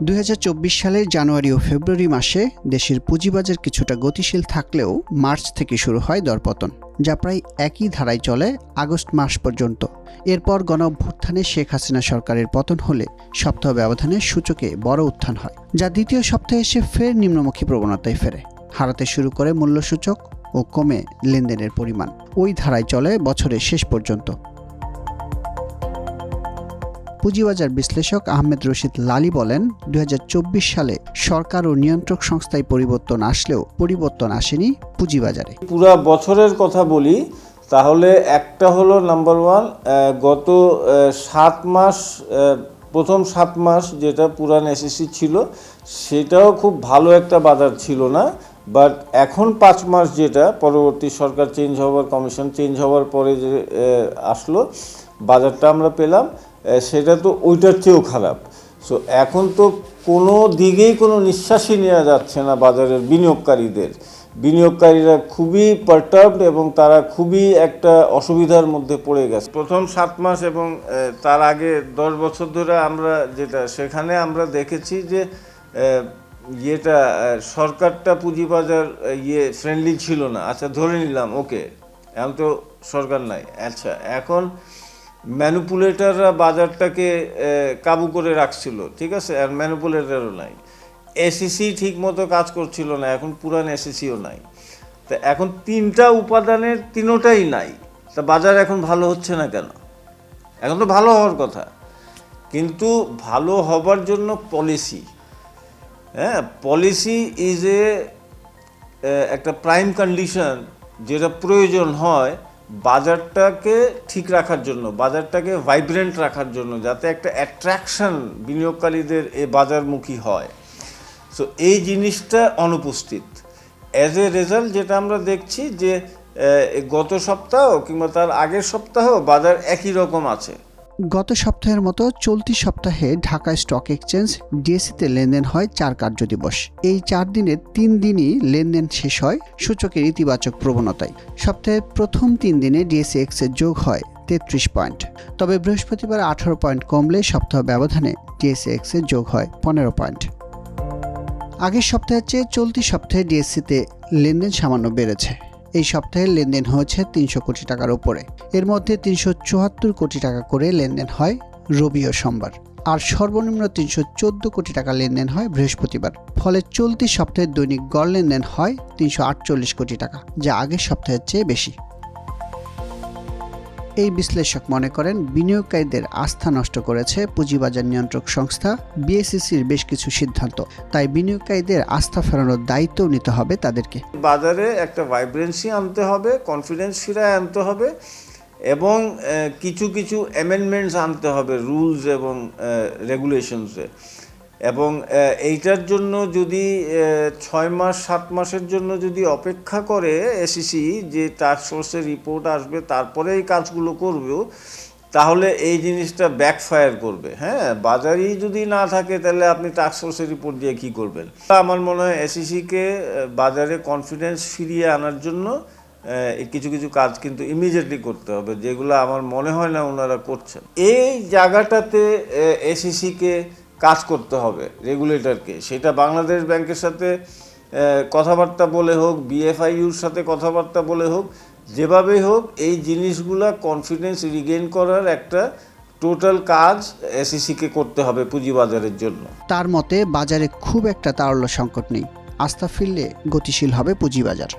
2024 সালের জানুয়ারি ও ফেব্রুয়ারি মাসে দেশের পুঁজিবাজার কিছুটা গতিশীল থাকলেও মার্চ থেকে শুরু হয় দরপতন, যা প্রায় একই ধারায় চলে আগস্ট মাস পর্যন্ত। এরপর গণঅভ্যুত্থানে শেখ হাসিনা সরকারের পতন হলে সপ্তাহ ব্যবধানে সূচকে বড় উত্থান হয়, যা দ্বিতীয় সপ্তাহে এসে ফের নিম্নমুখী প্রবণতায় ফেরে। হারাতে শুরু করে মূল্যসূচক ও কমে লেনদেনের পরিমাণ। ওই ধারায় চলে বছরের শেষ পর্যন্ত। পুঁজিবাজার বিশ্লেষক আহমেদ রশিদ লালী বলেন, 2024 সালে সরকার ও নিয়ন্ত্রক সংস্থায় পরিবর্তন আসলেও পরিবর্তন আসেনি পুঁজিবাজারে। পুরো বছরের কথা বলি তাহলে একটা হলো নাম্বার ওয়ান, গত 7 মাস, প্রথম 7 মাস যেটা পুরান এসএসসি ছিল সেটাও খুব ভালো একটা বাজার ছিল না। বাট এখন 5 মাস যেটা পরবর্তী সরকার চেঞ্জ হওয়ার, কমিশন চেঞ্জ হওয়ার পরে যে আসলো বাজারটা আমরা পেলাম, সেটা তো ওইটার চেয়েও খারাপ। সো এখন তো কোনো দিকেই কোনো নিঃশ্বাসই নেওয়া যাচ্ছে না বাজারের বিনিয়োগকারীরা খুবই পারটার্বড এবং তারা খুবই একটা অসুবিধার মধ্যে পড়ে গেছে। প্রথম 7 মাস এবং তার আগে 10 বছর ধরে আমরা যেটা সেখানে আমরা দেখেছি যে সরকারটা পুঁজিবাজার ফ্রেন্ডলি ছিল না। আচ্ছা ধরে নিলাম, ওকে, এখন তো সরকার নাই। আচ্ছা এখন ম্যানিপুলেটররা বাজারটাকে কাবু করে রাখছিল, ঠিক আছে, আর ম্যানিপুলেটরও নাই। এসিসি ঠিক মতো কাজ করছিল না, এখন পুরান এসিসিও নাই। তা এখন 3টা উপাদানের 3টাই নাই, তা বাজার এখন ভালো হচ্ছে না কেন? এখন তো ভালো হওয়ার কথা, কিন্তু ভালো হবার জন্য পলিসি, পলিসি ইজ একটা প্রাইম কন্ডিশন, যেটা প্রয়োজন হয় বাজারটাকে ঠিক রাখার জন্য, বাজারটাকে ভাইব্রেন্ট রাখার জন্য, যাতে একটা অ্যাট্রাকশন বিনিয়োগকারীদের এই বাজারমুখী হয়। সো এই জিনিসটা অনুপস্থিত। অ্যাজ এ রেজাল্ট যেটা আমরা দেখছি যে গত সপ্তাহ কিংবা তার আগের সপ্তাহ বাজার একই রকম আছে। গত সপ্তাহের মতো চলতি সপ্তাহে ঢাকা স্টক এক্সচেঞ্জ ডিএসইতে লেনদেন হয় 4 কার্যদিবস। এই 4 দিনের 3 দিনই লেনদেন শেষ হয় সূচকের ইতিবাচক প্রবণতায়। সপ্তাহের প্রথম 3 দিনে ডিএসইএক্স এর যোগ হয় 33 পয়েন্ট, তবে বৃহস্পতিবার 18 পয়েন্ট কমলে সপ্তাহ ব্যবধানে ডিএসইএক্স এর যোগ হয় 15 পয়েন্ট। আগের সপ্তাহের চেয়ে চলতি সপ্তাহে ডিএসইতে লেনদেন সামান্য বেড়েছে। এই সপ্তাহে লেনদেন হয়েছে 300 কোটি টাকার উপরে। এর মধ্যে 374 কোটি টাকা করে লেনদেন হয় রবি ও সোমবার, আর সর্বনিম্ন 314 কোটি টাকা লেনদেন হয় বৃহস্পতিবার। ফলে চলতি সপ্তাহের দৈনিক গড় লেনদেন হয় 348 কোটি টাকা, যা আগের সপ্তাহের চেয়ে বেশি। এই বিশ্লেষক মনে করেন, বিনিয়োগকারীদের আস্থা নষ্ট করেছে পুঁজিবাজার নিয়ন্ত্রক সংস্থা বিএসইসির বেশ কিছু সিদ্ধান্ত। তাই বিনিয়োগকারীদের আস্থা ফেরানোর দায়িত্বও নিতে হবে তাদেরকে। বাজারে একটা ভাইব্রেন্সি আনতে হবে, কনফিডেন্স ফিরায় আনতে হবে এবং কিছু কিছু অ্যামেন্ডমেন্টস আনতে হবে রুলস এবং রেগুলেশনসে। এবং এইটার জন্য যদি 6 মাস 7 মাসের জন্য যদি অপেক্ষা করে এসিসি যে টাস্ক ফোর্সের রিপোর্ট আসবে তারপরে এই কাজগুলো করবেও, তাহলে এই জিনিসটা ব্যাকফায়ার করবে। বাজারই যদি না থাকে তাহলে আপনি টাস্ক ফোর্সের রিপোর্ট দিয়ে কী করবেন? আমার মনে হয় এসিসিকে বাজারে কনফিডেন্স ফিরিয়ে আনার জন্য কিছু কিছু কাজ কিন্তু ইমিডিয়েটলি করতে হবে, যেগুলো আমার মনে হয় না ওনারা করছেন। এই জায়গাটাতে এসিসিকে কাজ করতে হবে, রেগুলেটরকে। সেটা বাংলাদেশ ব্যাংকের সাথে কথাবার্তা বলে হোক, বিএফআইইউর সাথে কথাবার্তা বলে হোক, যেভাবেই হোক এই জিনিসগুলা কনফিডেন্স রিগেইন করার একটা টোটাল কাজ এসিসিকে করতে হবে পুঁজিবাজারের জন্য। তার মতে বাজারে খুব একটা তারল্য সংকট নেই, আস্থা ফিরলে গতিশীল হবে পুঁজিবাজার।